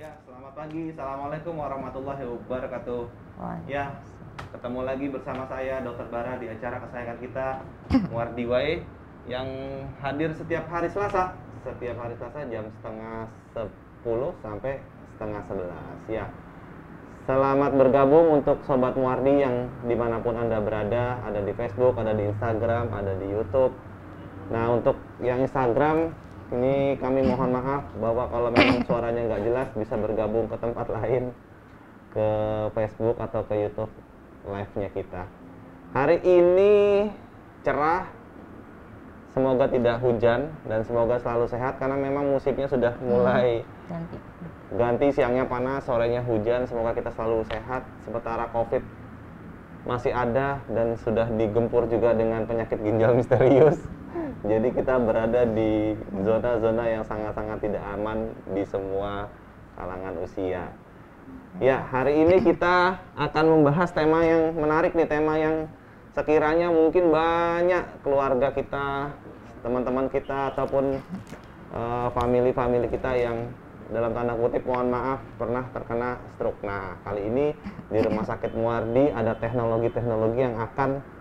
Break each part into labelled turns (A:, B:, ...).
A: Ya, selamat pagi. Assalamualaikum warahmatullahi wabarakatuh.
B: Wah,
A: Ya, ketemu lagi bersama saya Dr. Bara di acara kesayangan kita Muardi Wae yang hadir setiap hari Selasa. Setiap hari Selasa jam setengah 10 sampai setengah 11. Ya, selamat bergabung untuk Sobat Muardi yang dimanapun Anda berada. Ada di Facebook, ada di Instagram, ada di YouTube. Nah, untuk yang Instagram ini kami mohon maaf bahwa kalau memang suaranya nggak jelas bisa bergabung ke tempat lain, ke Facebook atau ke YouTube live-nya kita. Hari ini cerah, semoga tidak hujan dan semoga selalu sehat karena memang musimnya sudah mulai ganti, siangnya panas, sorenya hujan. Semoga kita selalu sehat, sementara COVID masih ada dan sudah digempur juga dengan penyakit ginjal misterius. Jadi kita berada di zona-zona yang sangat-sangat tidak aman di semua kalangan usia. Ya, hari ini kita akan membahas tema yang menarik nih, tema yang sekiranya mungkin banyak keluarga kita, teman-teman kita ataupun family-family kita yang dalam tanda kutip mohon maaf pernah terkena stroke. Nah, kali ini di Rumah Sakit Muardi ada teknologi-teknologi yang akan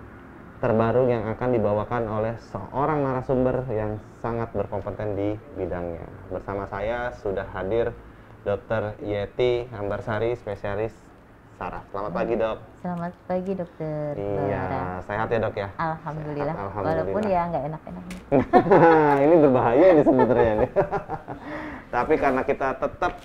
A: terbaru yang akan dibawakan oleh seorang narasumber yang sangat berkompeten di bidangnya. Bersama saya sudah hadir Dr. Yeti Ambarsari, spesialis saraf. Selamat pagi, Dok.
B: Selamat pagi, Dokter.
A: Iya, sehat ya, Dok ya?
B: Alhamdulillah.
A: Sehat, alhamdulillah.
B: Walaupun ya nggak enak-enak.
A: Ini berbahaya ini sebenarnya nih. Tapi karena kita tetap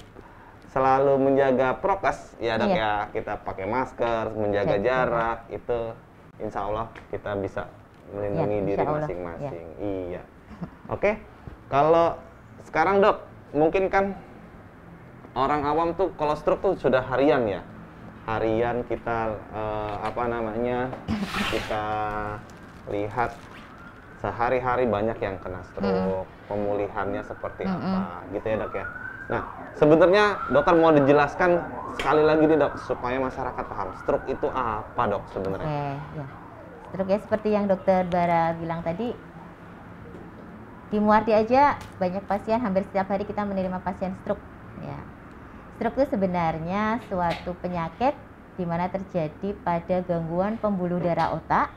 A: selalu menjaga prokes, ya Dok ya, kita pakai masker, menjaga jarak, itu insya Allah kita bisa melindungi diri masing-masing. Iya. Oke, kalau sekarang Dok, mungkin kan orang awam tuh kalau stroke tuh sudah harian ya. Harian kita kita lihat sehari-hari banyak yang kena stroke, pemulihannya seperti apa, gitu ya Dok ya. Nah, sebenarnya dokter mau dijelaskan sekali lagi nih Dok, supaya masyarakat paham stroke itu apa Dok sebenarnya?
B: Ya. Stroke ya seperti yang Dokter Bara bilang tadi, di Muardi aja banyak pasien, hampir setiap hari kita menerima pasien stroke. Ya. Stroke itu sebenarnya suatu penyakit di mana terjadi pada gangguan pembuluh darah otak.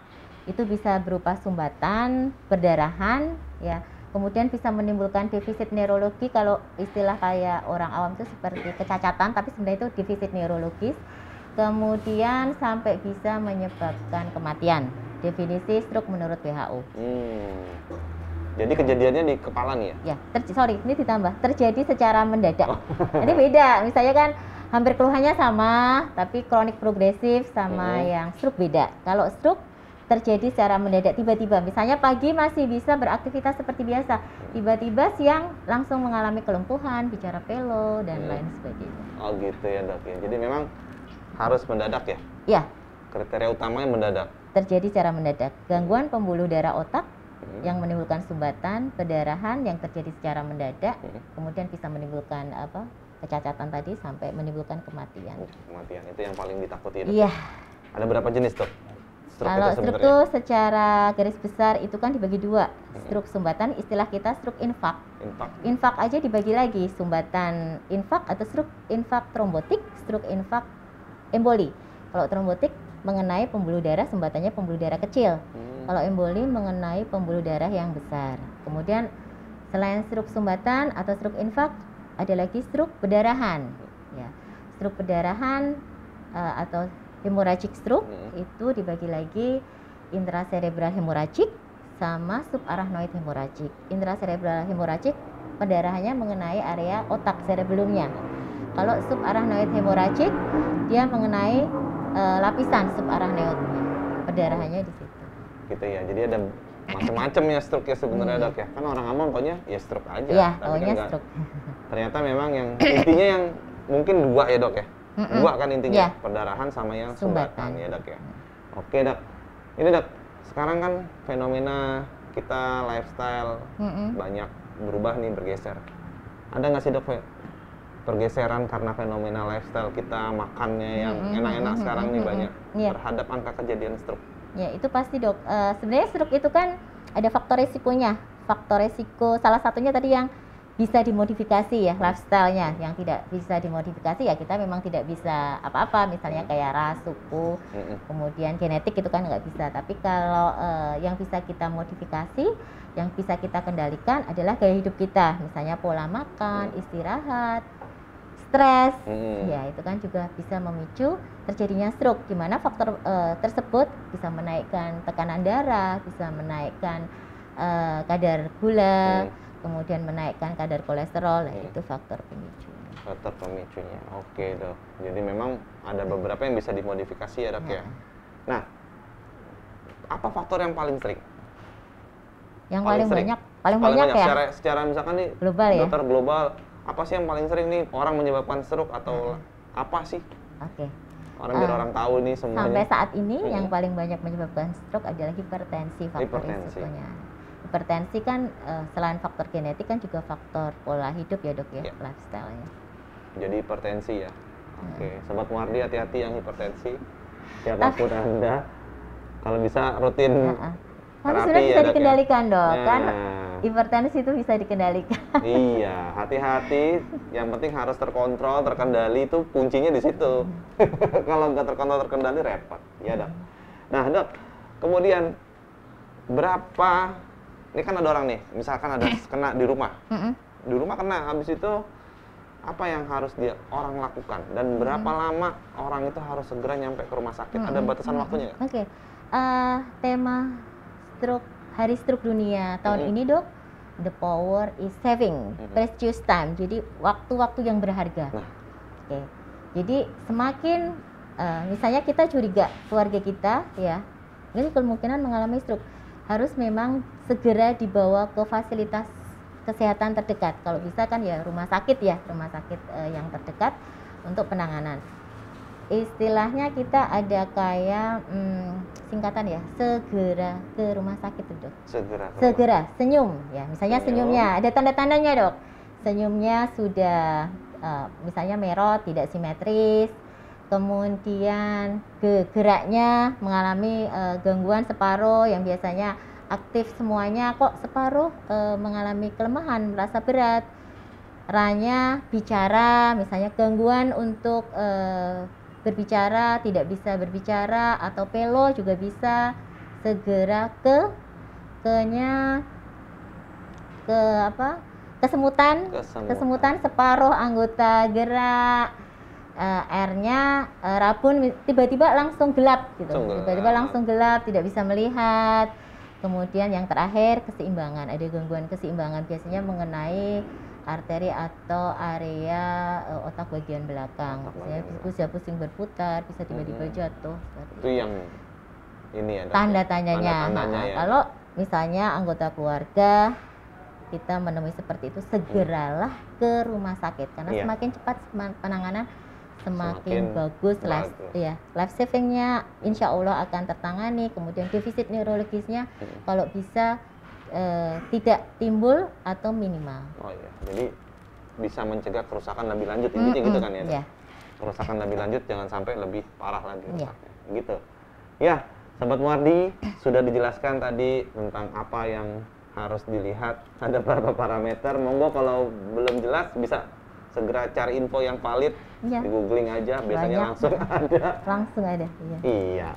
B: Itu bisa berupa sumbatan, perdarahan, ya. Kemudian bisa menimbulkan defisit neurologi, kalau istilah kayak orang awam itu seperti kecacatan, tapi sebenarnya itu defisit neurologis. Kemudian sampai bisa menyebabkan kematian. Definisi stroke menurut WHO.
A: Jadi kejadiannya di kepala nih ya?
B: Ya, ini ditambah, terjadi secara mendadak. Ini beda, misalnya kan hampir keluhannya sama, tapi kronik progresif sama yang stroke beda. Kalau stroke terjadi secara mendadak, tiba-tiba, misalnya pagi masih bisa beraktivitas seperti biasa, tiba-tiba siang langsung mengalami kelumpuhan, bicara pelo, dan lain sebagainya.
A: Oh gitu ya Dok ya, jadi memang harus mendadak ya?
B: Iya.
A: Kriteria utamanya mendadak?
B: Terjadi secara mendadak, gangguan pembuluh darah otak yang menimbulkan sumbatan, perdarahan yang terjadi secara mendadak, kemudian bisa menimbulkan kecacatan tadi sampai menimbulkan kematian.
A: Kematian, itu yang paling ditakuti Dok?
B: Iya.
A: Ada berapa jenis Dok?
B: Kalau stroke itu secara garis besar itu kan dibagi dua. Stroke sumbatan, istilah kita stroke infak. Infak aja dibagi lagi, sumbatan infak atau stroke infak trombotik, stroke infak emboli. Kalau trombotik mengenai pembuluh darah, sumbatannya pembuluh darah kecil. Kalau emboli mengenai pembuluh darah yang besar. Kemudian selain stroke sumbatan atau stroke infak, ada lagi stroke perdarahan. Ya. Stroke perdarahan atau hemorrhagic stroke itu dibagi lagi intracerebral hemorrhagic sama subarachnoid hemorrhagic. Intracerebral hemorrhagic perdarahannya mengenai area otak cerebellumnya. Kalau subarachnoid hemorrhagic dia mengenai lapisan subarachnoidnya. Perdarahannya di situ. Gitu
A: ya. Jadi ada macam-macam ya stroke ya sebenarnya Dok ya. Kan orang awam taunya ya stroke aja.
B: Iya,
A: taunya
B: kan stroke.
A: Ternyata memang yang intinya yang mungkin dua ya Dok ya. Dua kan intinya, perdarahan sama yang sumbatan ya Dok ya. Oke Dok, ini Dok, sekarang kan fenomena kita lifestyle banyak berubah nih, bergeser. Ada nggak sih Dok pergeseran karena fenomena lifestyle kita makannya yang enak-enak sekarang nih banyak terhadap angka kejadian stroke?
B: Ya itu pasti Dok, sebenarnya stroke itu kan ada faktor resikonya. Faktor resiko salah satunya tadi yang bisa dimodifikasi ya lifestyle-nya. Yang tidak bisa dimodifikasi ya kita memang tidak bisa apa-apa, misalnya kayak ras, suku, kemudian genetik itu kan nggak bisa. Tapi kalau yang bisa kita modifikasi, yang bisa kita kendalikan adalah gaya hidup kita, misalnya pola makan, istirahat, stres, ya itu kan juga bisa memicu terjadinya stroke, di mana faktor tersebut bisa menaikkan tekanan darah, bisa menaikkan kadar gula, kemudian menaikkan kadar kolesterol, itu faktor pemicunya.
A: Faktor pemicunya, oke dok. Jadi memang ada beberapa yang bisa dimodifikasi ya dok ya. Nah, apa faktor yang paling sering?
B: Yang paling banyak ya?
A: Secara misalkan nih,
B: global ya?
A: dokter global, apa sih yang paling sering nih orang menyebabkan stroke atau apa sih?
B: Oke.
A: Biar orang tahu nih semuanya.
B: Sampai saat ini yang paling banyak menyebabkan stroke adalah hipertensi, faktor risikonya. Hipertensi kan selain faktor genetik kan juga faktor pola hidup ya dok ya, lifestyle-nya. Jadi
A: hipertensi ya. Oke, Sobat Muardi hati-hati yang hipertensi. Siapapun Anda, kalau bisa rutin
B: tapi sudah bisa dikendalikan dok, kan hipertensi itu bisa dikendalikan.
A: Iya, hati-hati. Yang penting harus terkontrol, terkendali, itu kuncinya di situ. Kalau nggak terkontrol, terkendali repot. Ya dok. Nah dok, kemudian berapa? Ini kan ada orang nih, misalkan ada kena di rumah, di rumah kena, habis itu apa yang harus orang lakukan dan berapa lama orang itu harus segera nyampe ke rumah sakit? Ada batasan waktunya nggak?
B: Oke, tema stroke, Hari Stroke Dunia tahun ini dok, the power is saving, precious time. Jadi waktu-waktu yang berharga. Oke, jadi semakin misalnya kita curiga keluarga kita ya, ini kemungkinan mengalami stroke, harus memang segera dibawa ke fasilitas kesehatan terdekat. Kalau bisa kan ya rumah sakit yang terdekat untuk penanganan. Istilahnya kita ada kayak singkatan ya, segera ke rumah sakit itu. Segera, senyum ya. Misalnya senyumnya ada tanda-tandanya dok. Senyumnya sudah misalnya merot, tidak simetris. Kemudian geraknya mengalami gangguan separuh yang biasanya aktif semuanya, kok separuh mengalami kelemahan, merasa berat. Ranya bicara, misalnya gangguan untuk berbicara, tidak bisa berbicara, atau pelo juga bisa. Segera kesemutan separuh anggota gerak. Airnya rabun, tiba-tiba langsung gelap gitu. Tiba-tiba langsung gelap, tidak bisa melihat. Kemudian yang terakhir keseimbangan, ada gangguan keseimbangan biasanya mengenai arteri atau area otak bagian belakang. Misalnya bisa pusing berputar, bisa tiba-tiba jatuh.
A: Itu yang ini ya.
B: Tanda-tanyanya. Kalau misalnya anggota keluarga kita menemui seperti itu, segeralah ke rumah sakit karena semakin cepat penanganan semakin bagus. Life savingnya insya Allah akan tertangani. Kemudian defisit neurologisnya kalau bisa tidak timbul atau minimal.
A: Oh iya, jadi bisa mencegah kerusakan lebih lanjut, intinya gitu kan ya? Iya. Kerusakan lebih lanjut jangan sampai lebih parah lagi. Gitu. Ya, Sobat Muardi, sudah dijelaskan tadi tentang apa yang harus dilihat, ada beberapa parameter. Monggo kalau belum jelas bisa segera cari info yang valid, di googling aja, biasanya
B: langsung ada.
A: Iya.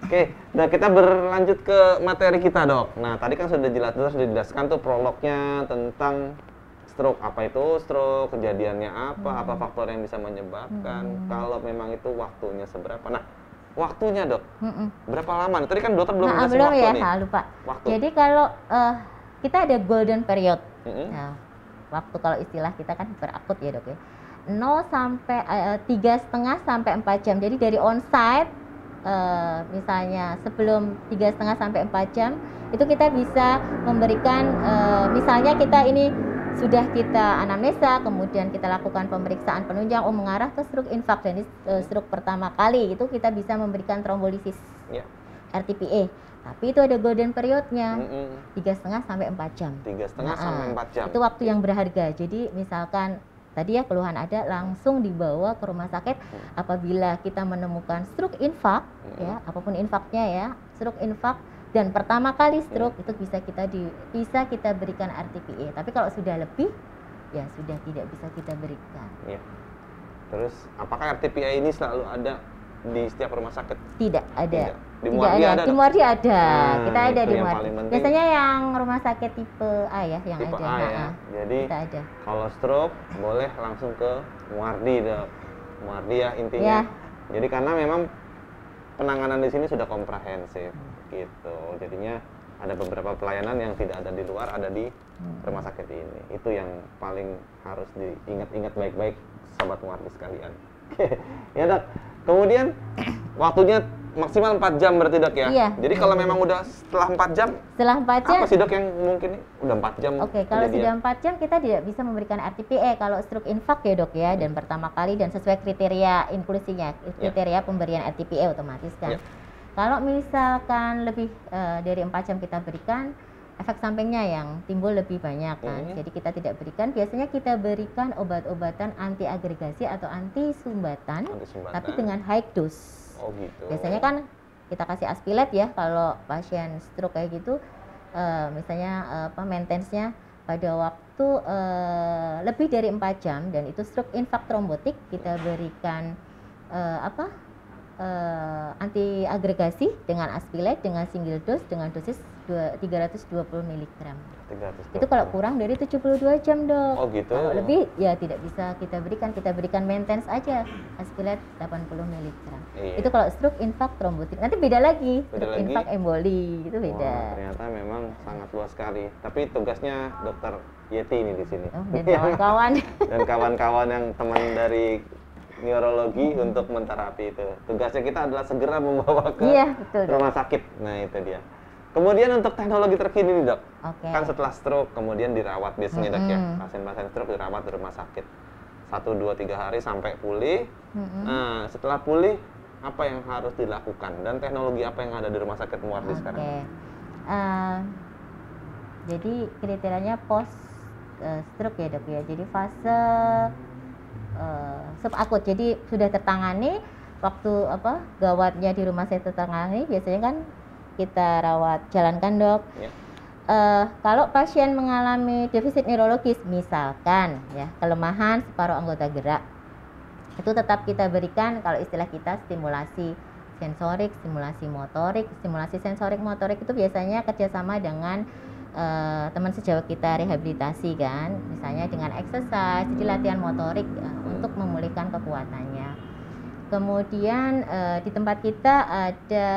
A: Oke, nah kita berlanjut ke materi kita dok. Nah tadi kan sudah dijelaskan tuh prolognya tentang stroke, apa itu stroke, kejadiannya apa faktor yang bisa menyebabkan, kalau memang itu waktunya seberapa. Nah waktunya dok, berapa lama? Tadi kan dokter belum
B: jelasin waktu nih. Lupa. Waktu. Jadi kalau kita ada golden period. Nah, waktu kalau istilah kita kan hiperakut ya dok ya. 0 sampai 3,5 sampai 4 jam. Jadi dari onsite misalnya sebelum 3,5 sampai 4 jam itu kita bisa memberikan misalnya kita ini sudah kita anamnesa, kemudian kita lakukan pemeriksaan penunjang mengarah ke stroke infark, jadi stroke pertama kali itu kita bisa memberikan trombolisis RTPA. Tapi itu ada golden periodnya 3,5 sampai 4 jam.
A: 3,5 sampai 4 jam.
B: Itu waktu yang berharga. Jadi misalkan tadi ya keluhan ada, langsung dibawa ke rumah sakit. Apabila kita menemukan stroke infark, ya apapun infarknya ya, stroke infark dan pertama kali stroke itu bisa kita berikan RTPA. Tapi kalau sudah lebih ya sudah tidak bisa kita berikan.
A: Iya. Terus apakah RTPA ini selalu ada di setiap rumah sakit?
B: Tidak ada.
A: Tidak. Di
B: Tidak
A: Muardi
B: ada.
A: ada,
B: Di
A: Dok?
B: Muardi ada. Kita ada
A: itu
B: di
A: yang
B: Muardi.
A: paling penting.
B: Biasanya yang rumah sakit tipe A ya yang
A: Tipe
B: ada.
A: A ya. Jadi
B: kita ada.
A: kalau stroke boleh langsung ke Muardi, Dok. Muardi ya intinya.
B: Ya.
A: Jadi karena memang penanganan di sini sudah komprehensif gitu. Jadinya ada beberapa pelayanan yang tidak ada di luar, ada di rumah sakit ini. Itu yang paling harus diingat-ingat baik-baik sobat Muardi sekalian. Ya, Dok. Kemudian waktunya maksimal 4 jam berarti, Dok ya?
B: Iya.
A: Jadi kalau memang udah setelah 4 jam,
B: Setelah 4 jam,
A: apa sih, Dok, yang mungkin udah 4 jam?
B: oke, kalau
A: kejadian?
B: sudah 4 jam kita tidak bisa memberikan RTPA kalau stroke infak ya, Dok ya, dan pertama kali dan sesuai kriteria inklusinya, kriteria pemberian RTPA otomatis kan.
A: Ya.
B: Kalau misalkan lebih dari 4 jam kita berikan, efek sampingnya yang timbul lebih banyak kan. Jadi kita tidak berikan, biasanya kita berikan obat-obatan anti agregasi atau anti sumbatan, tapi dengan high dose.
A: Oh gitu.
B: Biasanya kan kita kasih aspilet ya kalau pasien stroke kayak gitu, misalnya maintenance-nya pada waktu lebih dari 4 jam dan itu stroke infak trombotik, kita berikan anti agregasi dengan aspilet dengan single dose dengan dosis 320 mg.
A: 320.
B: Itu kalau kurang dari 72 jam, Dok.
A: Oh gitu.
B: Kalau lebih ya tidak bisa kita berikan maintenance aja aspilet 80 mg.
A: Iya.
B: Itu kalau stroke infak trombotik. Nanti beda lagi,
A: Beda
B: stroke
A: lagi?
B: infak emboli itu beda.
A: Wah, ternyata memang sangat luas sekali. Tapi tugasnya Dokter Yeti ini di sini.
B: Oh, dan kawan-kawan.
A: Dan kawan-kawan yang teman dari neurologi untuk menterapi itu. Tugasnya kita adalah segera membawa ke
B: Iya, betul, Dok.
A: rumah sakit. Nah, itu dia. Kemudian untuk teknologi terkini nih, Dok.
B: Oke.
A: Kan setelah stroke kemudian dirawat biasanya, Dok ya.
B: Mm-mm.
A: Pasien-pasien stroke dirawat di rumah sakit. 1, 2, 3 hari sampai pulih. Nah, setelah pulih apa yang harus dilakukan dan teknologi apa yang ada di rumah sakit Muardi sekarang?
B: Oke. Jadi kriterianya post stroke ya, Dok ya. Jadi fase subakut. Jadi sudah tertangani waktu gawatnya di rumah sakit tertangani, biasanya kan kita rawat jalankan, Dok.
A: Ya.
B: Kalau pasien mengalami defisit neurologis, misalkan ya kelemahan separuh anggota gerak, itu tetap kita berikan kalau istilah kita stimulasi sensorik, stimulasi motorik. Stimulasi sensorik motorik itu biasanya kerjasama dengan teman sejawat kita rehabilitasi kan, misalnya dengan exercise, jadi latihan motorik untuk memulihkan kekuatannya. Kemudian di tempat kita ada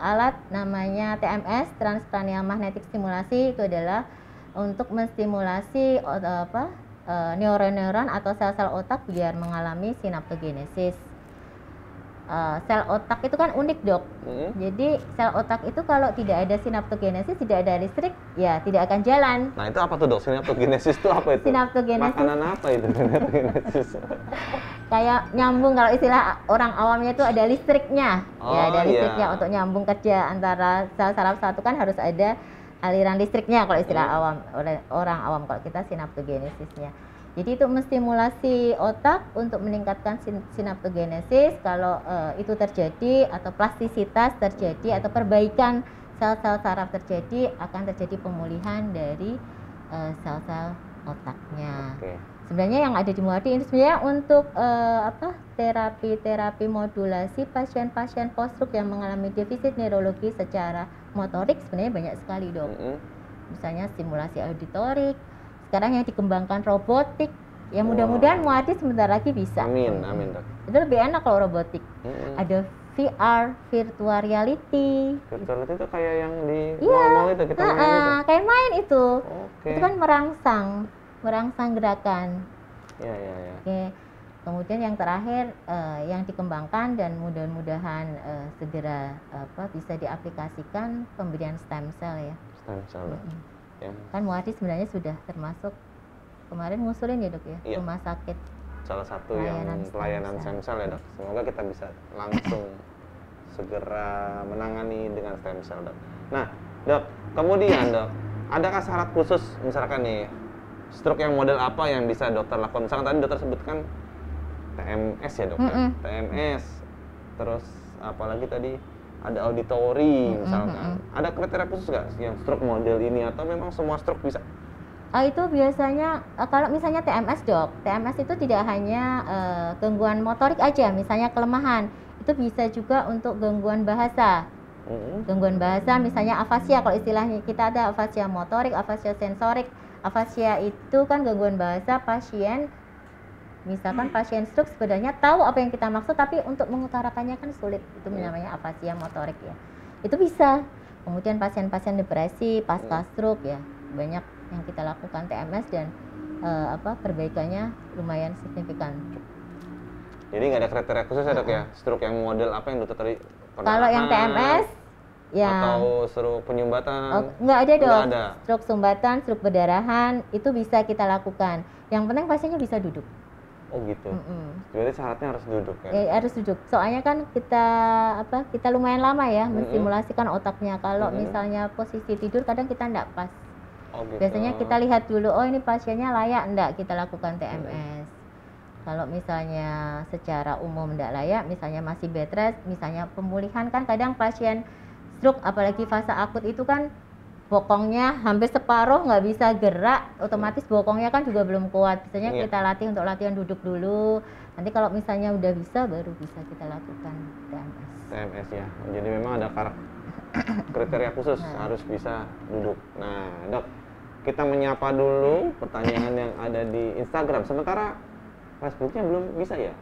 B: alat namanya TMS, Transcranial Magnetic Stimulasi. Itu adalah untuk menstimulasi neuron-neuron atau sel-sel otak biar mengalami sinaptogenesis. Sel otak itu kan unik, Dok. Jadi sel otak itu kalau tidak ada sinaptogenesis, tidak ada listrik, ya tidak akan jalan.
A: Nah, itu apa tuh, Dok? Sinaptogenesis itu apa itu?
B: Sinaptogenesis.
A: Makanan apa itu sinaptogenesis?
B: Kayak nyambung, kalau istilah orang awamnya itu ada listriknya. Ya, ada listriknya untuk nyambung kerja antara sel saraf satu kan harus ada aliran listriknya kalau istilah awam, oleh orang awam. Kalau kita sinaptogenesisnya. Jadi itu menstimulasi otak untuk meningkatkan sinaptogenesis. Kalau itu terjadi atau plastisitas terjadi atau perbaikan sel-sel saraf terjadi, akan terjadi pemulihan dari sel-sel otaknya. Sebenarnya yang ada di Muardi ini sebenarnya untuk terapi modulasi pasien-pasien post-stroke yang mengalami defisit neurologi secara motorik sebenarnya banyak sekali, Dok. Misalnya stimulasi auditorik. Sekarang yang dikembangkan robotik, ya mudah-mudahan Muardi sebentar lagi bisa.
A: Amin, Dok.
B: Itu lebih enak kalau robotik. Ada VR, virtual reality.
A: Virtual reality itu kayak yang di mall-mall itu kita main itu.
B: Kayak main itu.
A: Oke.
B: Itu kan merangsang gerakan.
A: Ya.
B: Oke. Kemudian yang terakhir yang dikembangkan dan mudah-mudahan segera bisa diaplikasikan pemberian stem cell ya.
A: Stem cell. Ya.
B: Kan Muardi sebenarnya sudah termasuk kemarin ngusulin ya, Dok ya,
A: Iya.
B: rumah sakit
A: Salah satu pelayanan stem cell ya, Dok. Semoga kita bisa langsung segera menangani dengan stem cell, Dok. Nah, Dok, kemudian Dok, adakah syarat khusus misalkan nih stroke yang model apa yang bisa dokter lakukan? Misalkan tadi dokter sebutkan TMS ya, Dok. TMS. Terus apalagi tadi ada auditori misalkan. Ada kriteria khusus nggak yang stroke model ini atau memang semua stroke bisa?
B: Itu biasanya kalau misalnya TMS dok, TMS itu tidak hanya gangguan motorik aja, misalnya kelemahan, itu bisa juga untuk gangguan bahasa. Gangguan bahasa misalnya afasia, kalau istilahnya kita ada afasia motorik, afasia sensorik. Afasia itu kan gangguan bahasa pasien, misalkan pasien stroke sebenarnya tahu apa yang kita maksud tapi untuk mengutarakannya kan sulit, itu namanya afasia motorik ya. Itu bisa. Kemudian pasien-pasien depresi pasca stroke ya, banyak yang kita lakukan TMS dan perbaikannya lumayan signifikan.
A: Jadi nggak ada kriteria khusus ya dok ya, stroke yang model apa yang dokter tadi pernah?
B: Kalau yang TMS ya,
A: atau stroke penyumbatan?
B: Nggak ada dok.
A: Nggak ada.
B: Stroke sumbatan, stroke perdarahan itu bisa kita lakukan. Yang penting pasiennya bisa duduk.
A: Oh gitu. Jadi syaratnya harus duduk ya?
B: Harus duduk. Soalnya kan kita lumayan lama ya mensimulasikan otaknya. Kalau misalnya posisi tidur kadang kita nggak pas.
A: Oh, gitu.
B: Biasanya kita lihat dulu, oh ini pasiennya layak enggak kita lakukan TMS. Kalau misalnya secara umum enggak layak, misalnya masih bed rest, misalnya pemulihan kan kadang pasien stroke apalagi fase akut itu kan bokongnya hampir separuh nggak bisa gerak, otomatis bokongnya kan juga belum kuat. Biasanya kita latih untuk latihan duduk dulu. Nanti kalau misalnya udah bisa, baru bisa kita lakukan TMS.
A: TMS ya, jadi memang ada kriteria khusus harus bisa duduk. Nah dok, kita menyapa dulu pertanyaan yang ada di Instagram. Sementara Facebooknya belum bisa ya?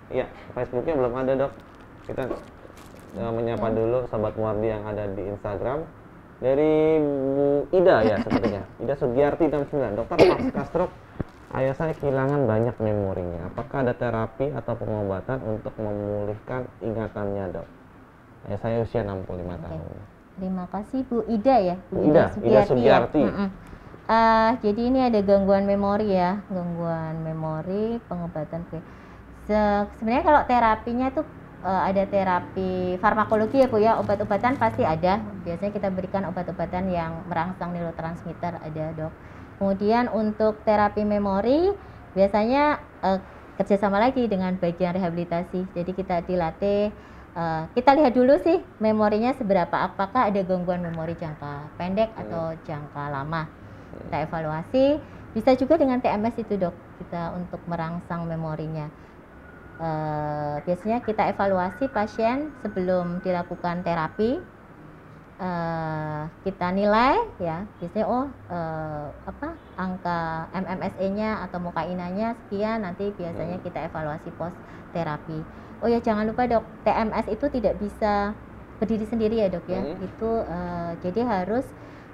A: Iya, Facebooknya belum ada dok. Kita menyapa dulu sahabat Muardi yang ada di Instagram. Dari Bu Ida ya sepertinya, Ida Sugiarti 69. Dokter, pasca stroke ayah saya kehilangan banyak memorinya. Apakah ada terapi atau pengobatan untuk memulihkan ingatannya dok? Ayah saya usia 65 tahun.
B: Terima kasih Bu Ida ya.
A: Bu Ida Sugiarti.
B: Ya. Jadi ini ada gangguan memori ya, gangguan memori, pengobatan. Sebenarnya kalau terapinya tuh ada terapi farmakologi ya Bu ya, obat-obatan pasti ada. Biasanya kita berikan obat-obatan yang merangsang neurotransmitter, ada dok. Kemudian untuk terapi memori biasanya kerjasama lagi dengan bagian rehabilitasi. Jadi kita dilatih, kita lihat dulu sih memorinya seberapa, apakah ada gangguan memori jangka pendek atau jangka lama. Kita evaluasi, bisa juga dengan TMS itu dok, kita untuk merangsang memorinya. Biasanya kita evaluasi pasien sebelum dilakukan terapi, kita nilai ya, biasanya angka MMSE-nya atau MOCAINA-nya sekian, nanti biasanya kita evaluasi post terapi. Oh ya jangan lupa dok, TMS itu tidak bisa berdiri sendiri ya dok ya, itu jadi harus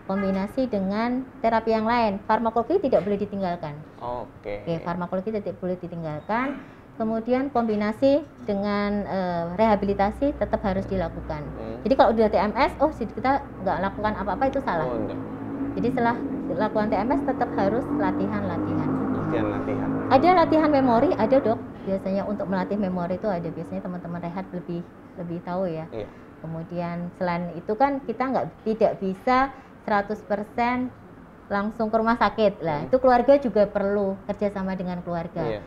B: kombinasi dengan terapi yang lain. Farmakologi tidak boleh ditinggalkan. Oke, farmakologi tidak boleh ditinggalkan. Kemudian kombinasi dengan rehabilitasi tetap harus dilakukan. Jadi kalau udah TMS, kita nggak lakukan apa-apa itu salah. Jadi setelah lakukan TMS tetap harus latihan. Ada latihan memori, ada dok. Biasanya untuk melatih memori itu ada. Biasanya teman-teman rehab lebih tahu ya. Iya. Kemudian selain itu kan kita tidak bisa 100% langsung ke rumah sakit lah. Itu keluarga juga perlu kerjasama dengan keluarga. Iya.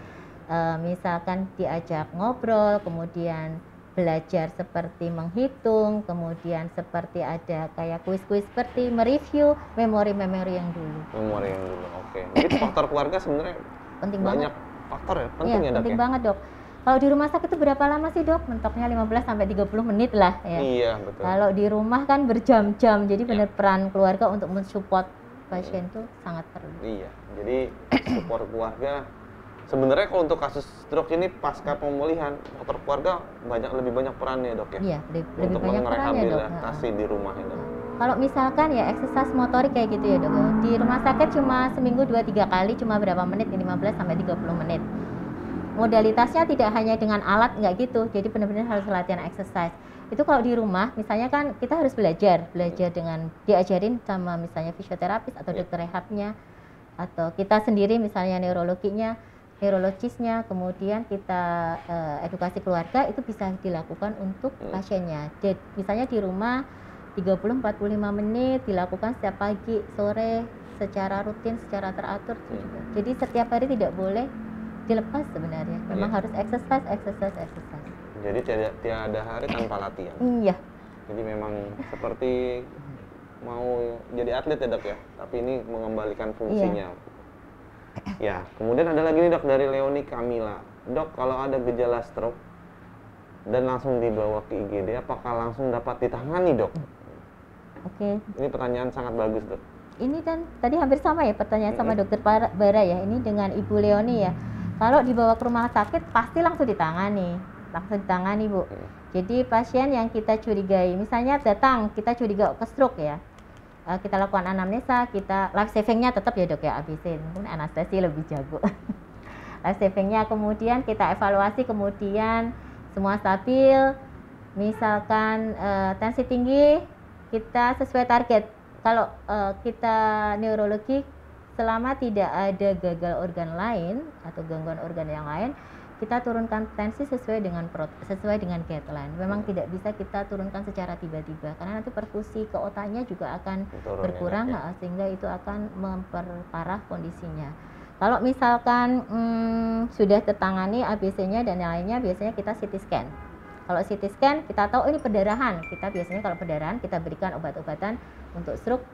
B: Misalkan diajak ngobrol, kemudian belajar seperti menghitung, kemudian seperti ada kayak kuis-kuis seperti mereview memori-memori yang dulu.
A: Oke. Jadi faktor keluarga sebenarnya
B: penting
A: banyak
B: banget.
A: Faktor ya, penting ya dok.
B: Penting banget dok. Kalau di rumah sakit itu berapa lama sih dok? Mentoknya 15 sampai 30 menit lah ya.
A: Iya betul.
B: Kalau di rumah kan berjam-jam, jadi benar peran keluarga untuk mensupport pasien itu sangat perlu.
A: Iya, jadi support keluarga. Sebenarnya kalau untuk kasus stroke ini pasca pemulihan, faktor keluarga lebih banyak perannya dok ya?
B: Iya, lebih banyak perannya dok.
A: Untuk merehabilitasi di rumah ya dok?
B: Kalau misalkan ya exercise motorik kayak gitu ya dok, di rumah sakit cuma seminggu 2-3 kali, cuma berapa menit, 15 sampai 30 menit. Modalitasnya tidak hanya dengan alat, nggak gitu, jadi benar-benar harus latihan exercise. Itu kalau di rumah, misalnya kan kita harus belajar dengan diajarin sama misalnya fisioterapis atau dokter rehabnya, atau kita sendiri misalnya neurologisnya, kemudian kita edukasi keluarga, itu bisa dilakukan untuk pasiennya. Misalnya di rumah 30-45 menit dilakukan setiap pagi, sore, secara rutin, secara teratur juga. Jadi setiap hari tidak boleh dilepas sebenarnya. Memang harus exercise.
A: Jadi tiada hari tanpa latihan.
B: Iya.
A: Jadi memang seperti mau jadi atlet ya dok ya, tapi ini mengembalikan fungsinya. Ya, kemudian ada lagi nih dok dari Leoni Kamila. Dok, kalau ada gejala stroke dan langsung dibawa ke IGD, apakah langsung dapat ditangani dok?
B: Oke.
A: Ini pertanyaan sangat bagus dok.
B: Ini kan tadi hampir sama ya pertanyaan sama dokter Bara ya. Ini dengan Ibu Leoni ya. Kalau dibawa ke rumah sakit pasti langsung ditangani Bu. Jadi pasien yang kita curigai, misalnya datang kita curiga ke stroke ya. Kita lakukan anamnesa, kita life savingnya tetap ya dok ya, ABC, mungkin anestesi lebih jago. Life savingnya kemudian kita evaluasi, kemudian semua stabil, misalkan tensi tinggi, kita sesuai target. Kalau kita neurologi, selama tidak ada gagal organ lain atau gangguan organ yang lain, kita turunkan tensi sesuai dengan guideline. Memang tidak bisa kita turunkan secara tiba-tiba karena nanti perfusi ke otaknya juga akan berkurang sehingga itu akan memperparah kondisinya. Kalau misalkan sudah tertangani ABC-nya dan lainnya, biasanya kita CT scan. Kalau CT scan kita tahu ini perdarahan. Kita biasanya kalau perdarahan kita berikan obat-obatan untuk stroke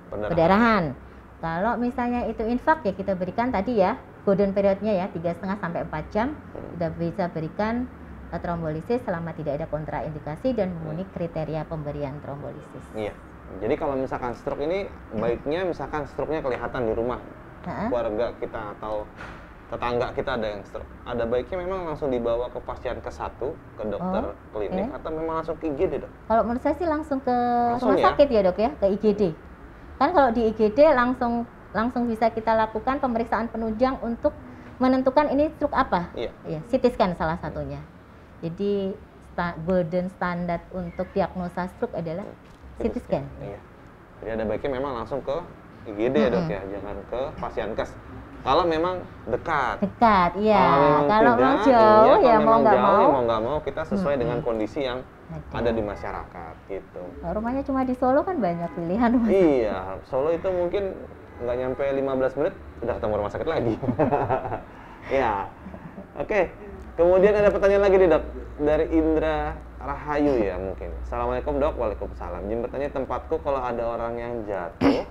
B: perdarahan. Kalau misalnya itu infak ya kita berikan tadi ya, golden periodnya ya 3,5 sampai 4 jam sudah bisa berikan trombolisis selama tidak ada kontraindikasi dan memenuhi kriteria pemberian trombolisis.
A: Iya. Jadi kalau misalkan stroke ini baiknya misalkan stroke-nya kelihatan di rumah keluarga kita atau tetangga kita ada yang stroke. Ada baiknya memang langsung dibawa ke pasien ke-1 ke dokter klinik atau memang langsung ke IGD dok?
B: Kalau menurut saya sih langsung ke rumah sakit ya dok ya, ke IGD. Kan kalau di IGD langsung bisa kita lakukan pemeriksaan penunjang untuk menentukan ini stroke apa. Ya, CT scan salah satunya. Jadi golden standard untuk diagnosa stroke adalah CT scan.
A: Iya. Jadi ada baiknya memang langsung ke IGD ya dok ya, jangan ke pasienkes. Kalau memang dekat.
B: Iya. Kalau mau jauh ya mau nggak mau
A: kita sesuai dengan kondisi yang ada di masyarakat gitu.
B: Rumahnya cuma di Solo kan banyak pilihan.
A: Iya, Solo itu mungkin nggak nyampe 15 menit udah ketemu rumah sakit lagi. Ya, oke. Kemudian ada pertanyaan lagi nih dok dari Indra Rahayu ya mungkin. Assalamualaikum dok, waalaikumsalam. Izin bertanya, tempatku kalau ada orang yang jatuh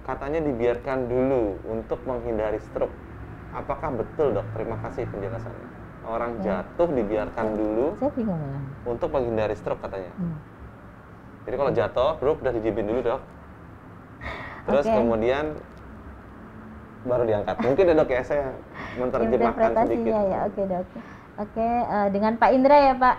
A: katanya dibiarkan dulu untuk menghindari stroke. Apakah betul dok? Terima kasih penjelasannya. Orang jatuh dibiarkan dulu untuk menghindari stroke katanya. Jadi kalau jatuh, bro udah dijibin dulu dok. Terus kemudian baru diangkat. Mungkin ya dok ya, saya menerjemahkan sedikit.
B: Ya, oke dok. Oke, dengan Pak Indra ya Pak.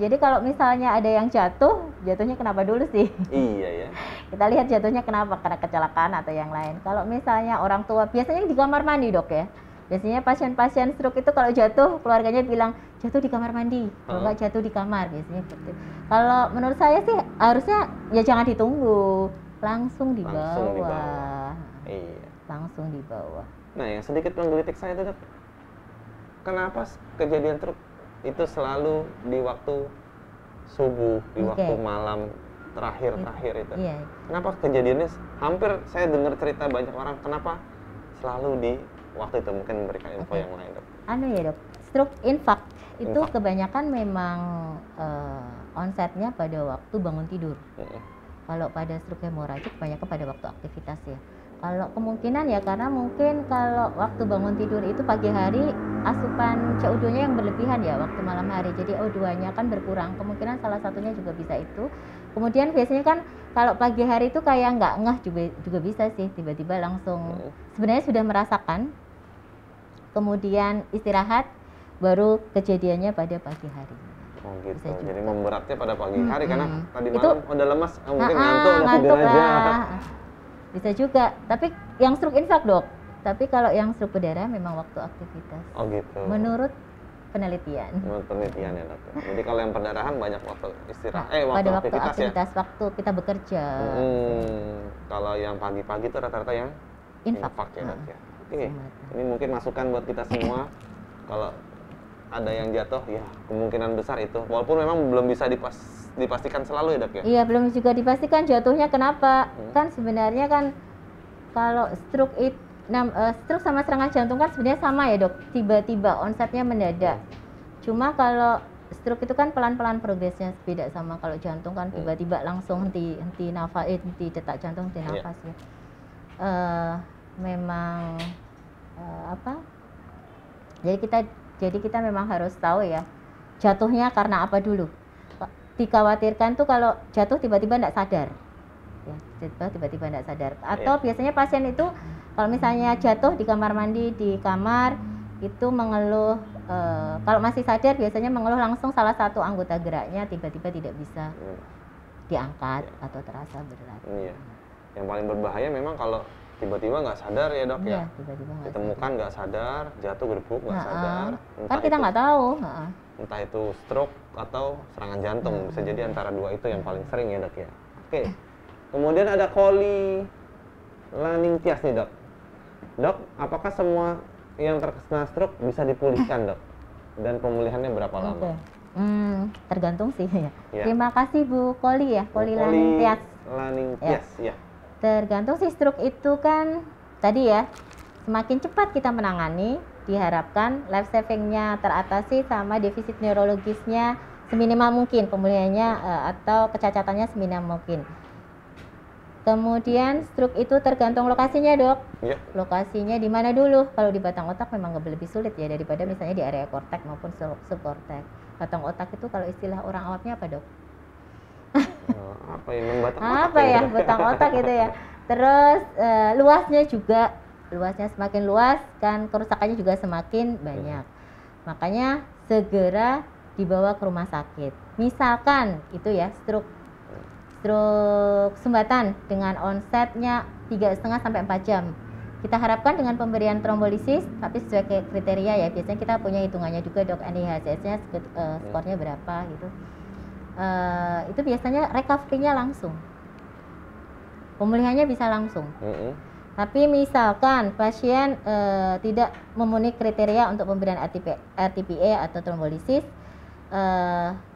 B: Jadi kalau misalnya ada yang jatuhnya kenapa dulu sih?
A: Iya ya.
B: Kita lihat jatuhnya kenapa, karena kecelakaan atau yang lain. Kalau misalnya orang tua, biasanya di kamar mandi dok ya. Biasanya pasien-pasien stroke itu kalau jatuh, keluarganya bilang jatuh di kamar mandi, kalau nggak jatuh di kamar biasanya gitu. Kalau menurut saya sih harusnya ya jangan ditunggu, langsung dibawa.
A: Iya.
B: Langsung dibawa.
A: Nah, yang sedikit menggelitik saya itu dok, kenapa kejadian stroke itu selalu di waktu subuh, di waktu malam terakhir itu?
B: Iya.
A: Kenapa kejadiannya hampir saya dengar cerita banyak orang, kenapa selalu di waktu itu? Mungkin memberikan info yang lain dok.
B: Ya dok, stroke infarct itu kebanyakan memang onsetnya pada waktu bangun tidur. Kalau pada stroke hemoragik kebanyakan pada waktu aktivitas ya. Kalau kemungkinan ya karena mungkin kalau waktu bangun tidur itu pagi hari asupan CO2-nya yang berlebihan ya waktu malam hari. Jadi O2-nya kan berkurang. Kemungkinan salah satunya juga bisa itu. Kemudian biasanya kan kalau pagi hari itu kayak nggak ngeh juga bisa sih, tiba-tiba langsung sebenarnya sudah merasakan. Kemudian istirahat baru kejadiannya pada pagi hari.
A: Oh gitu. Jadi memberatnya pada pagi hari karena tadi malam udah lemas, mungkin ngantuk tidur aja.
B: Bisa juga, tapi yang stroke infarct dok. Tapi kalau yang stroke berdarah memang waktu aktivitas.
A: Oh gitu.
B: Menurut penelitian.
A: Menurut penelitian ya dok. Jadi kalau yang perdarahan banyak waktu istirahat.
B: Pada waktu aktivitas ya? Waktu kita bekerja.
A: Kalau yang pagi-pagi itu rata-rata yang infarct ya dok ya. Oke. Ini mungkin masukan buat kita semua. Kalau ada yang jatuh, ya kemungkinan besar itu. Walaupun memang belum bisa dipastikan selalu ya dok ya? Iya,
B: belum juga dipastikan jatuhnya kenapa. Kan sebenarnya kan kalau stroke stroke sama serangan jantung kan sebenarnya sama ya dok, tiba-tiba onsetnya mendadak. Cuma kalau stroke itu kan pelan-pelan progresnya, beda sama kalau jantung kan tiba-tiba langsung henti nafas, henti detak jantung, henti nafas ya. Memang apa? Jadi kita memang harus tahu ya, jatuhnya karena apa dulu. Dikhawatirkan tuh kalau jatuh tiba-tiba tidak sadar. Ya, tiba-tiba tidak sadar. Atau biasanya pasien itu kalau misalnya jatuh di kamar mandi, di kamar itu mengeluh, kalau masih sadar biasanya mengeluh langsung salah satu anggota geraknya tiba-tiba tidak bisa diangkat atau terasa berat.
A: Iya. Yang paling berbahaya memang kalau tiba-tiba nggak sadar ya dok ya.
B: Tiba-tiba
A: ditemukan nggak sadar, jatuh gerubuk nggak sadar.
B: Kan kita nggak tahu.
A: Entah itu stroke atau serangan jantung, bisa jadi antara dua itu yang paling sering ya dok ya. Oke. Kemudian ada cholinergitis nih dok. Dok, apakah semua yang terkena stroke bisa dipulihkan dok? Dan pemulihannya berapa lama?
B: Tergantung sih ya. Terima kasih Bu Koli ya, Cholinergitis. Ya. Tergantung sih, stroke itu kan tadi ya, semakin cepat kita menangani, diharapkan life savingnya teratasi sama defisit neurologisnya seminimal mungkin, pemulihannya atau kecacatannya seminimal mungkin. Kemudian stroke itu tergantung lokasinya dok. Lokasinya di mana dulu? Kalau di batang otak memang lebih sulit ya daripada misalnya di area korteks maupun subkorteks. Batang otak itu kalau istilah orang awamnya apa dok? Batang otak itu ya. Terus luasnya semakin luas kan kerusakannya juga semakin banyak. Makanya segera dibawa ke rumah sakit. Misalkan itu ya stroke sumbatan dengan onsetnya 3,5 sampai 4 jam. Kita harapkan dengan pemberian trombolisis, tapi sesuai kriteria ya. Biasanya kita punya hitungannya juga dok, NIHSS-nya skornya berapa gitu. Itu biasanya recovery-nya langsung, pemulihannya bisa langsung. Tapi misalkan pasien tidak memenuhi kriteria untuk pemberian RTPA atau trombolisis,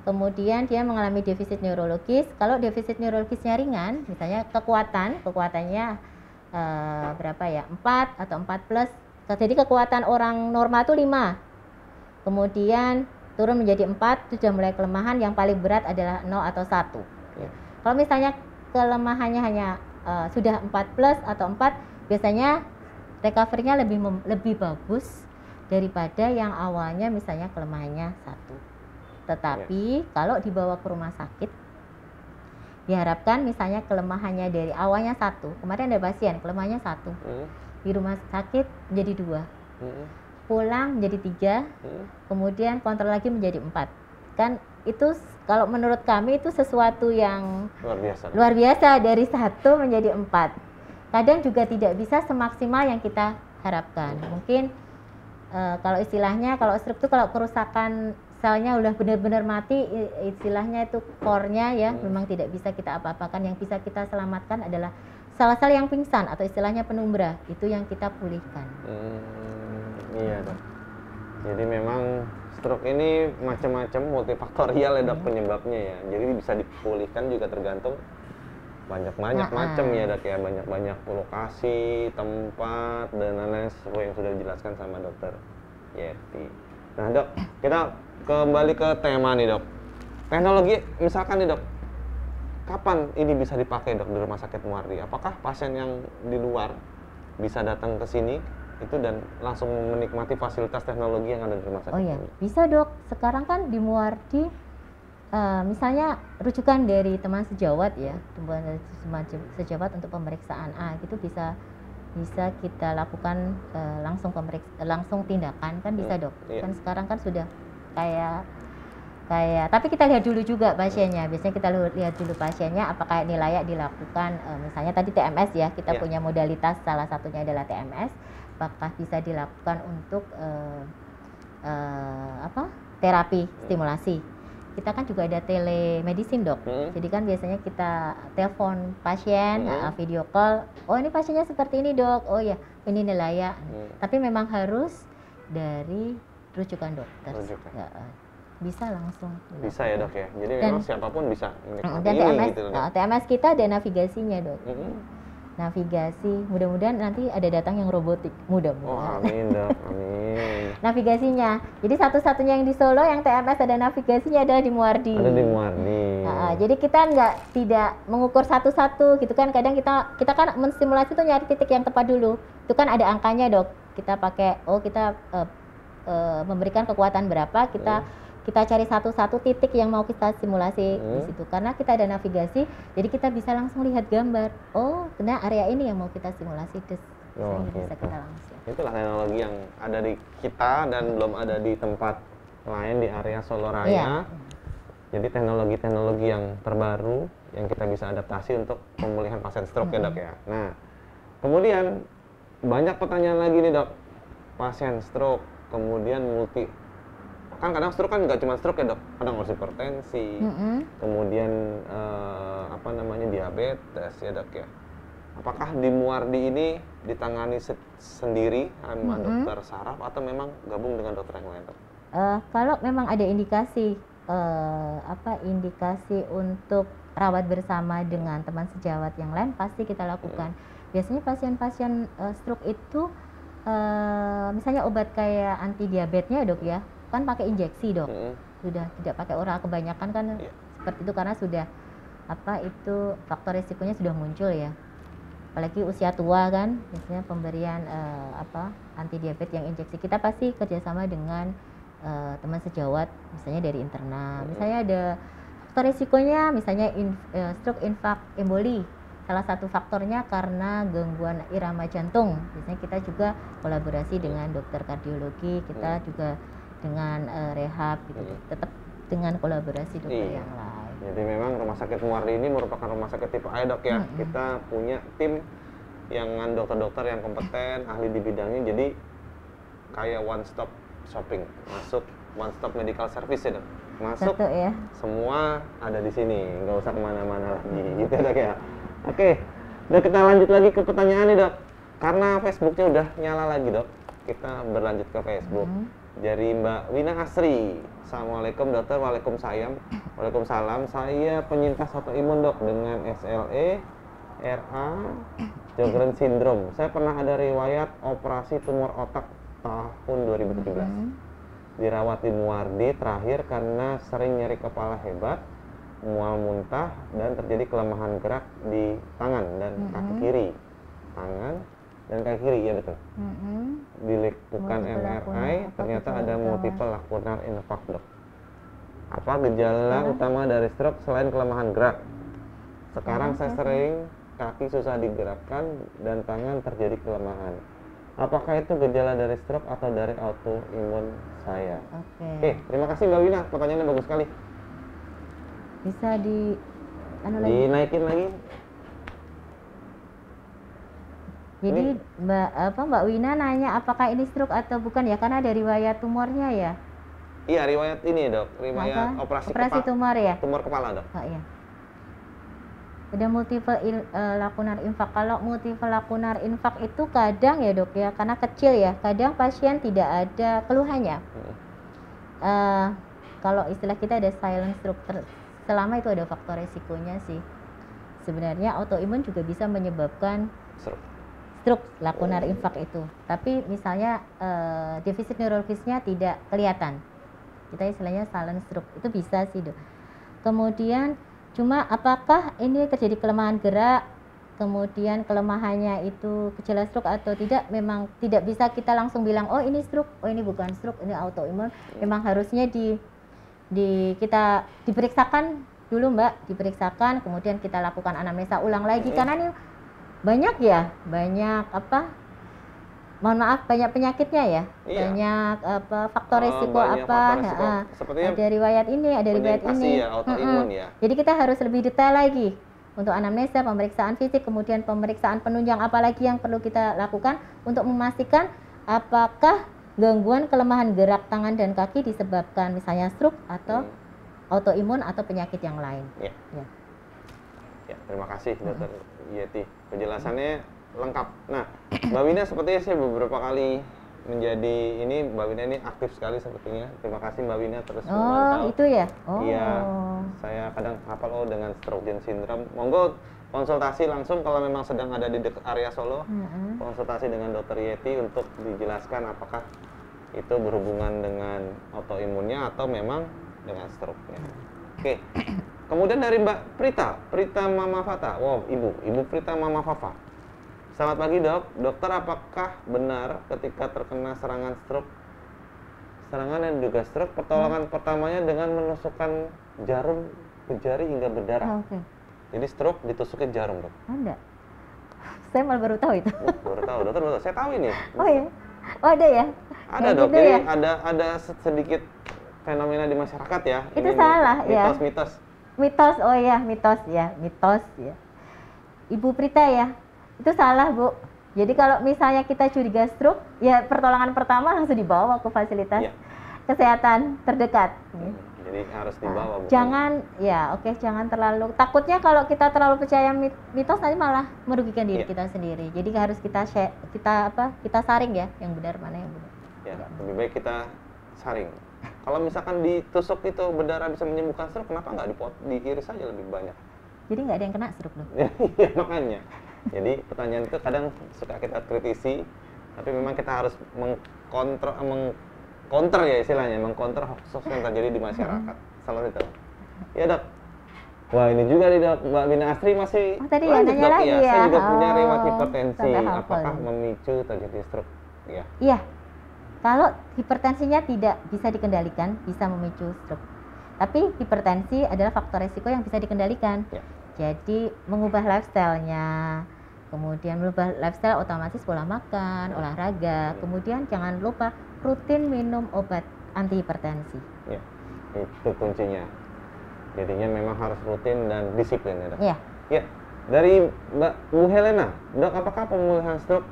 B: kemudian dia mengalami defisit neurologis. Kalau defisit neurologisnya ringan, misalnya kekuatannya berapa ya, 4 atau 4 plus, jadi kekuatan orang normal itu 5, kemudian turun menjadi 4, itu sudah mulai kelemahan. Yang paling berat adalah 0 atau 1. Kalau misalnya kelemahannya hanya sudah 4 plus atau 4, biasanya recovery-nya lebih bagus daripada yang awalnya misalnya kelemahannya 1. Tetapi kalau dibawa ke rumah sakit, diharapkan misalnya kelemahannya dari awalnya 1, kemarin ada pasien kelemahannya 1, di rumah sakit menjadi 2, pulang menjadi 3, kemudian kontrol lagi menjadi 4. Kan itu kalau menurut kami itu sesuatu yang luar biasa dari 1 menjadi 4. Kadang juga tidak bisa semaksimal yang kita harapkan. Mungkin kalau istilahnya kalau stroke itu kalau kerusakan selnya udah benar-benar mati, istilahnya itu core-nya ya memang tidak bisa kita apa-apakan. Yang bisa kita selamatkan adalah sel-sel yang pingsan atau istilahnya penumbra, itu yang kita pulihkan.
A: Iya dok. Jadi memang stroke ini macam-macam, multifaktorial ya dok penyebabnya ya. Jadi bisa dipulihkan juga tergantung banyak macam ya dok ya, banyak lokasi, tempat dan lain-lain sesuai yang sudah dijelaskan sama dokter Yeti. Nah dok, kita kembali ke tema nih dok. Teknologi misalkan nih dok, kapan ini bisa dipakai dok di rumah sakit Muardi? Apakah pasien yang di luar bisa datang ke sini itu dan langsung menikmati fasilitas teknologi yang ada di rumah sakit?
B: Oh iya, bisa dok. Sekarang kan di Muardi misalnya rujukan dari teman sejawat ya, teman sejawat untuk pemeriksaan gitu bisa kita lakukan langsung tindakan kan bisa dok. Kan sekarang kan sudah kayak tapi kita lihat dulu juga pasiennya. Biasanya kita lihat dulu pasiennya apakah ini layak dilakukan, misalnya tadi TMS ya, kita punya modalitas salah satunya adalah TMS. Apakah bisa dilakukan untuk terapi stimulasi. Kita kan juga ada telemedicine dok. Jadi kan biasanya kita telepon pasien, video call. Oh ini pasiennya seperti ini dok. Oh ya ini layak. Tapi memang harus dari rujukan dokter. Bisa langsung.
A: Bisa ya dok ya. Jadi memang siapapun bisa menikmati
B: dan
A: ini
B: TMS,
A: gitu dok.
B: TMS kita ada navigasinya dok. Navigasi, mudah-mudahan nanti ada datang yang robotik, mudah-mudahan.
A: Oh amin dok, amin.
B: navigasinya. Jadi satu-satunya yang di Solo yang TMS ada navigasinya adalah di Muardi.
A: Ada di Muardi.
B: Jadi kita tidak mengukur satu-satu gitu kan. Kadang kita kan mensimulasi tuh nyari titik yang tepat dulu. Itu kan ada angkanya, Dok. Kita pakai kita memberikan kekuatan berapa, kita cari satu-satu titik yang mau kita simulasi di situ. Karena kita ada navigasi, jadi kita bisa langsung lihat gambar. Oh, kena area ini yang mau kita simulasi, bisa kita langsung.
A: Itulah teknologi yang ada di kita dan belum ada di tempat lain di area Solo Raya. Iya. Jadi teknologi-teknologi yang terbaru yang kita bisa adaptasi untuk pemulihan pasien stroke ya, Dok ya. Nah, kemudian banyak pertanyaan lagi nih, Dok. Pasien stroke, kemudian kan kadang stroke kan nggak cuma stroke ya, Dok, kadang harus hipertensi, kemudian diabetes ya, Dok ya. Apakah di Muardi ini ditangani sendiri sama dokter saraf atau memang gabung dengan dokter yang lain, Dok?
B: Kalau memang ada indikasi indikasi untuk rawat bersama dengan teman sejawat yang lain, pasti kita lakukan. Biasanya pasien-pasien stroke itu misalnya obat kayak anti diabetesnya, Dok ya, kan pakai injeksi, Dok. Sudah tidak pakai oral kebanyakan kan seperti itu karena sudah faktor risikonya sudah muncul ya. Apalagi usia tua kan, biasanya pemberian anti diabetes yang injeksi, kita pasti kerjasama dengan teman sejawat, misalnya dari internal. Misalnya ada faktor risikonya, misalnya stroke, infark, emboli. Salah satu faktornya karena gangguan irama jantung. Biasanya kita juga kolaborasi dengan dokter kardiologi, kita juga dengan rehab gitu. Tetap dengan kolaborasi dokter yang lain.
A: Jadi memang Rumah Sakit Muardi ini merupakan rumah sakit tipe A, Dok ya. Kita punya tim yang dokter-dokter yang kompeten, ahli di bidangnya. Jadi kayak one stop shopping, masuk one stop medical service ya, Dok. Masuk
B: ya.
A: Semua ada di sini, nggak usah kemana-mana lagi gitu ya, Dok ya. Oke, udah kita lanjut lagi ke pertanyaan nih, Dok. Karena Facebooknya udah nyala lagi, Dok, kita berlanjut ke Facebook. Dari Mbak Wina Asri. Assalamualaikum, Dokter. Waalaikumsalam. Saya penyintas autoimun, Dok, dengan SLE, RA, Sjogren syndrome. Saya pernah ada riwayat operasi tumor otak tahun 2017. Dirawat di Muardi terakhir karena sering nyeri kepala hebat, mual muntah, dan terjadi kelemahan gerak di tangan dan kaki kiri. Tangan dan kaki kiri, ya betul. Dilakukan MRI, ternyata ada multiple lacunar infarct, Dok. Apa gejala utama dari stroke selain kelemahan gerak? Sekarang saya sering kaki susah digerakkan dan tangan terjadi kelemahan. Apakah itu gejala dari stroke atau dari autoimun saya? Oke, terima kasih Mbak Wina, pertanyaannya bagus sekali.
B: Bisa
A: dinaikin lagi.
B: Jadi Mbak Wina nanya apakah ini stroke atau bukan ya, karena ada riwayat tumornya ya?
A: Iya, riwayat ini, Dok, riwayat operasi
B: tumor ya?
A: Tumor kepala, Dok.
B: Iya. Ada multiple lacunar infarct. Kalau multiple lacunar infarct itu kadang ya, Dok ya, karena kecil ya, kadang pasien tidak ada keluhannya. Kalau istilah kita ada silent stroke, selama itu ada faktor resikonya sih. Sebenarnya autoimun juga bisa menyebabkan stroke lacunar infarct itu. Tapi misalnya defisit neurologisnya tidak kelihatan, kita istilahnya silent stroke, itu bisa sih, Dok. Kemudian cuma apakah ini terjadi kelemahan gerak, kemudian kelemahannya itu gejala stroke atau tidak, memang tidak bisa kita langsung bilang oh ini stroke, oh ini bukan stroke, ini autoimun. Memang harusnya kita diperiksakan dulu, Mbak, diperiksakan, kemudian kita lakukan anamnesa ulang lagi karena ini banyak banyak penyakitnya ya, banyak faktor risiko ada riwayat ini, ada riwayat ini
A: ya, autoimun ya.
B: Jadi kita harus lebih detail lagi untuk anamnesa, pemeriksaan fisik, kemudian pemeriksaan penunjang apalagi yang perlu kita lakukan untuk memastikan apakah gangguan kelemahan gerak tangan dan kaki disebabkan misalnya stroke atau autoimun atau penyakit yang lain.
A: Ya, terima kasih Dokter Yeti, penjelasannya lengkap. Nah, Mbak Wina sepertinya saya beberapa kali menjadi Mbak Wina ini aktif sekali sepertinya. Terima kasih Mbak Wina terus memantau.
B: Itu ya?
A: Iya, saya kadang hafal dengan Sjogren syndrome. Monggo konsultasi langsung kalau memang sedang ada di area Solo. Konsultasi dengan Dokter Yeti untuk dijelaskan apakah itu berhubungan dengan autoimunnya atau memang dengan stroke-nya. Oke. Kemudian dari Mbak Prita Mama Fata. Wow, Ibu Prita Mama Fafa. Selamat pagi, Dok. Dokter, apakah benar ketika terkena serangan dan juga stroke, pertolongan pertamanya dengan menusukkan jarum ke jari hingga berdarah?
B: Oke.
A: Jadi stroke ditusukin jarum, Dok?
B: Ada. Saya malah baru tahu itu.
A: Baru tahu, dokter baru tahu. Saya tahu ini.
B: Oh ya? Oh ada ya?
A: Ada, Dok.
B: Gitu
A: Jadi
B: ya?
A: ada sedikit fenomena di masyarakat ya.
B: Itu
A: Ini
B: salah ya.
A: Mitos.
B: Mitos, oh ya, mitos ya. Ibu Prita ya, itu salah Bu. Jadi kalau misalnya kita curiga stroke, ya pertolongan pertama langsung dibawa ke fasilitas kesehatan terdekat.
A: Jadi harus dibawa.
B: Jangan, jangan terlalu. Takutnya kalau kita terlalu percaya mitos nanti malah merugikan diri kita sendiri. Jadi harus kita saring ya, yang benar mana yang benar.
A: Ya, lebih baik kita saring. Kalau misalkan ditusuk itu berdarah bisa menyembuhkan stroke, kenapa nggak diiris saja lebih banyak?
B: Jadi nggak ada yang kena stroke loh.
A: Iya, makanya. Jadi pertanyaan itu kadang suka kita kritisi, tapi memang kita harus mengkonter ya istilahnya, mengkonter hoax yang terjadi di masyarakat. Salah itu. Ya, Dok. Wah, ini juga nih, Dok. Mbak Bina Astri masih
B: tadi ya, nanya
A: Dok,
B: lagi ya.
A: Saya juga punya riwayat hipertensi. Apakah
B: ya.
A: memicu terjadi stroke? Ya.
B: Iya. Kalau hipertensinya tidak bisa dikendalikan, bisa memicu stroke. Tapi hipertensi adalah faktor resiko yang bisa dikendalikan.
A: Ya.
B: Jadi mengubah lifestyle-nya, kemudian mengubah lifestyle otomatis pola makan, olahraga, kemudian jangan lupa rutin minum obat anti hipertensi.
A: Ya, itu kuncinya. Jadinya memang harus rutin dan disiplin ya, Dok.
B: Iya.
A: Ya, dari Bu Helena, Dok, apakah pemulihan stroke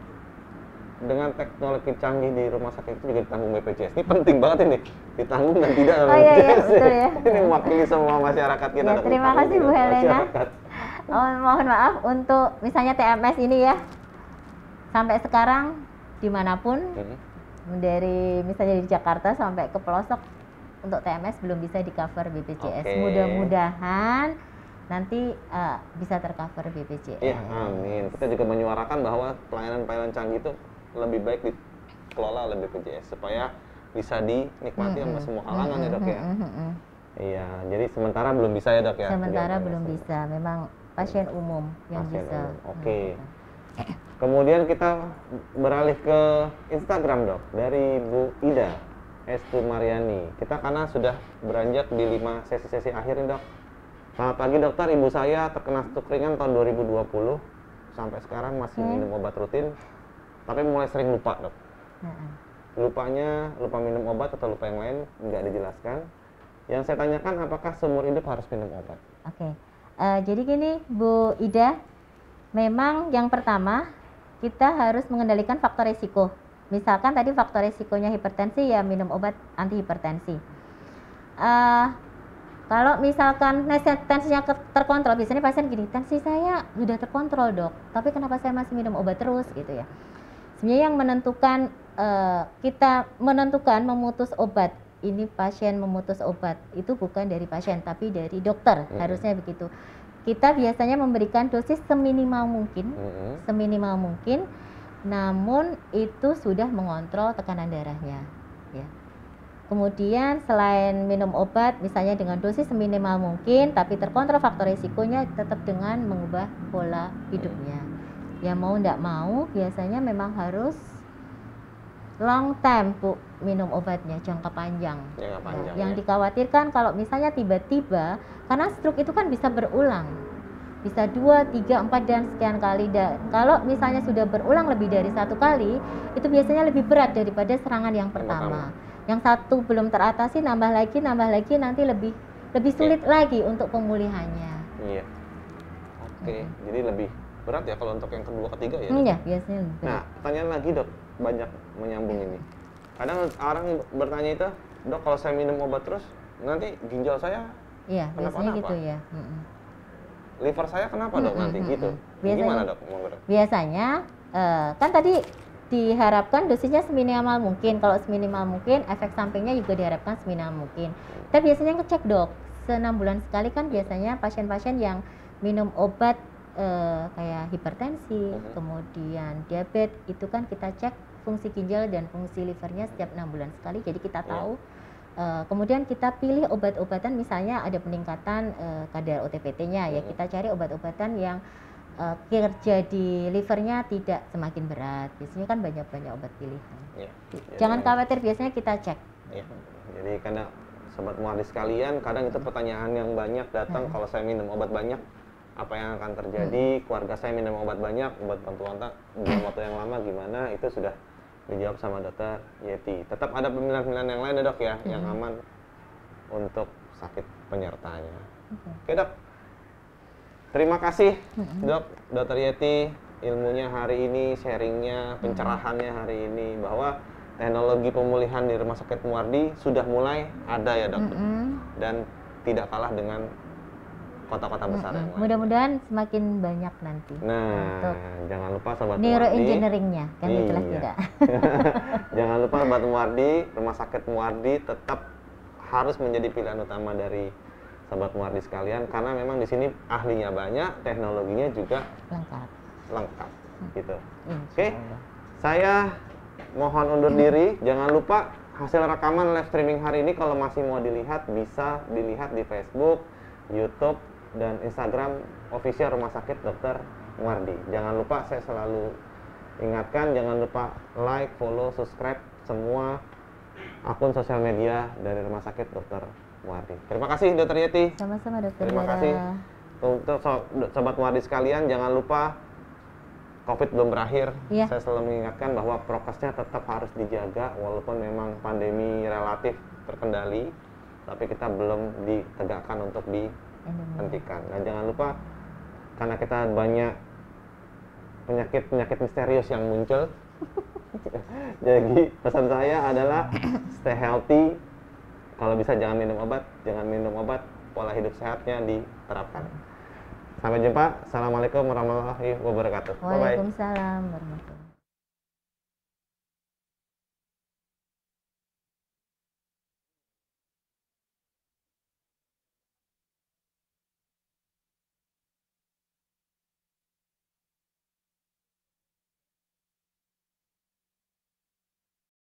A: dengan teknologi canggih di rumah sakit itu juga ditanggung BPJS? Ini penting banget ini, ditanggung dan tidak oleh BPJS.
B: Iya, betul ya.
A: Ini mewakili semua masyarakat kita.
B: Ya, terima kasih Bu Helena. Mohon maaf untuk misalnya TMS ini ya, sampai sekarang dimanapun, dari misalnya di Jakarta sampai ke pelosok, untuk TMS belum bisa di cover BPJS. Mudah-mudahan nanti bisa tercover BPJS.
A: Iya, amin. Kita juga menyuarakan bahwa pelayanan canggih itu lebih baik dikelola oleh BPJS supaya bisa dinikmati sama semua kalangan ya, Dok ya. Iya, jadi sementara belum bisa ya, Dok ya.
B: Sementara belum bisa, memang pasien umum yang bisa.
A: Oke. Kemudian kita beralih ke Instagram, Dok, dari Bu Ida Estu Mariani. Kita karena sudah beranjak di 5 sesi-sesi akhir nih, Dok. Selamat pagi, Dokter. Ibu saya terkena stroke ringan tahun 2020. Sampai sekarang masih minum obat rutin, tapi mulai sering lupa, Dok. Lupa minum obat atau lupa yang lain nggak dijelaskan. Yang saya tanyakan, apakah seumur hidup harus minum obat?
B: Oke. Jadi gini, Bu Ida, memang yang pertama kita harus mengendalikan faktor risiko. Misalkan tadi faktor risikonya hipertensi, ya minum obat anti hipertensi. Kalau misalkan tensinya terkontrol, biasanya pasien gini, tensi saya sudah terkontrol, Dok, tapi kenapa saya masih minum obat terus gitu ya. Sebenarnya yang menentukan, kita menentukan memutus obat, ini pasien memutus obat, itu bukan dari pasien tapi dari dokter, harusnya begitu. Kita biasanya memberikan dosis seminimal mungkin, namun itu sudah mengontrol tekanan darahnya ya. Kemudian selain minum obat misalnya dengan dosis seminimal mungkin tapi terkontrol faktor risikonya, tetap dengan mengubah pola hidupnya. Ya mau tidak mau biasanya memang harus long time Bu minum obatnya, jangka panjang. Yang dikhawatirkan kalau misalnya tiba-tiba, karena stroke itu kan bisa berulang, bisa 2, 3, 4 dan sekian kali. Kalau misalnya sudah berulang lebih dari 1 kali, itu biasanya lebih berat daripada serangan yang pertama. Yang satu belum teratasi, nambah lagi nanti lebih sulit lagi untuk pemulihannya. Iya.
A: Oke, jadi lebih berat ya kalau untuk yang kedua ketiga ya?
B: Iya, biasanya.
A: Nah, pertanyaan lagi, Dok, banyak menyambung ini. Kadang orang bertanya itu, Dok, kalau saya minum obat terus nanti ginjal saya
B: biasanya gitu ya.
A: Liver saya kenapa, Dok, nanti gitu?
B: Biasanya,
A: gimana, Dok?
B: Biasanya kan tadi diharapkan dosisnya seminimal mungkin. Kalau seminimal mungkin, efek sampingnya juga diharapkan seminimal mungkin. Kita biasanya ngecek, Dok, 6 bulan sekali kan biasanya pasien-pasien yang minum obat kayak hipertensi, kemudian diabetes, itu kan kita cek fungsi ginjal dan fungsi livernya setiap 6 bulan sekali. Jadi kita tahu. Kemudian kita pilih obat-obatan, misalnya ada peningkatan kadar OTPT-nya, ya kita cari obat-obatan yang kerja di livernya tidak semakin berat. Biasanya kan banyak obat pilihan. Jangan khawatir, biasanya kita cek.
A: Jadi kadang sobat Muardi sekalian, kadang itu pertanyaan yang banyak datang, kalau saya minum obat banyak, apa yang akan terjadi? Keluarga saya minum obat banyak, obat bantuan dalam waktu yang lama gimana? Itu sudah dijawab sama Dokter Yeti. Tetap ada pemilihan-pemilihan yang lain ya dok ya, yang aman untuk sakit penyertanya. Oke dok, terima kasih dok, Dokter Yeti, ilmunya hari ini, sharingnya, pencerahannya hari ini, bahwa teknologi pemulihan di Rumah Sakit Muardi sudah mulai ada ya dok, dan tidak kalah dengan kota-kota besar yang lain.
B: Mudah-mudahan semakin banyak nanti.
A: Nah, jangan lupa sobat
B: neuroengineeringnya kan itulah tidak.
A: Jangan lupa sobat Muardi, Rumah Sakit Muardi tetap harus menjadi pilihan utama dari sobat Muardi sekalian, karena memang di sini ahlinya banyak, teknologinya juga lengkap gitu. Oke, saya mohon undur diri. Jangan lupa hasil rekaman live streaming hari ini kalau masih mau dilihat, bisa dilihat di Facebook, YouTube, dan Instagram official Rumah Sakit Dr. Muardi. Jangan lupa, saya selalu ingatkan, jangan lupa like, follow, subscribe semua akun sosial media dari Rumah Sakit Dr. Muardi. Terima kasih Dr. Yeti.
B: Sama-sama Dokter.
A: Terima kasih. Untuk sobat Muardi sekalian, jangan lupa COVID belum berakhir. Saya selalu mengingatkan bahwa prokesnya tetap harus dijaga, walaupun memang pandemi relatif terkendali, tapi kita belum ditegakkan untuk dihentikan. Dan jangan lupa, karena kita banyak penyakit misterius yang muncul, jadi pesan saya adalah stay healthy. Kalau bisa jangan minum obat, pola hidup sehatnya diterapkan. Sampai jumpa. Assalamualaikum warahmatullahi wabarakatuh.
B: Waalaikumsalam warahmatullahi wabarakatuh.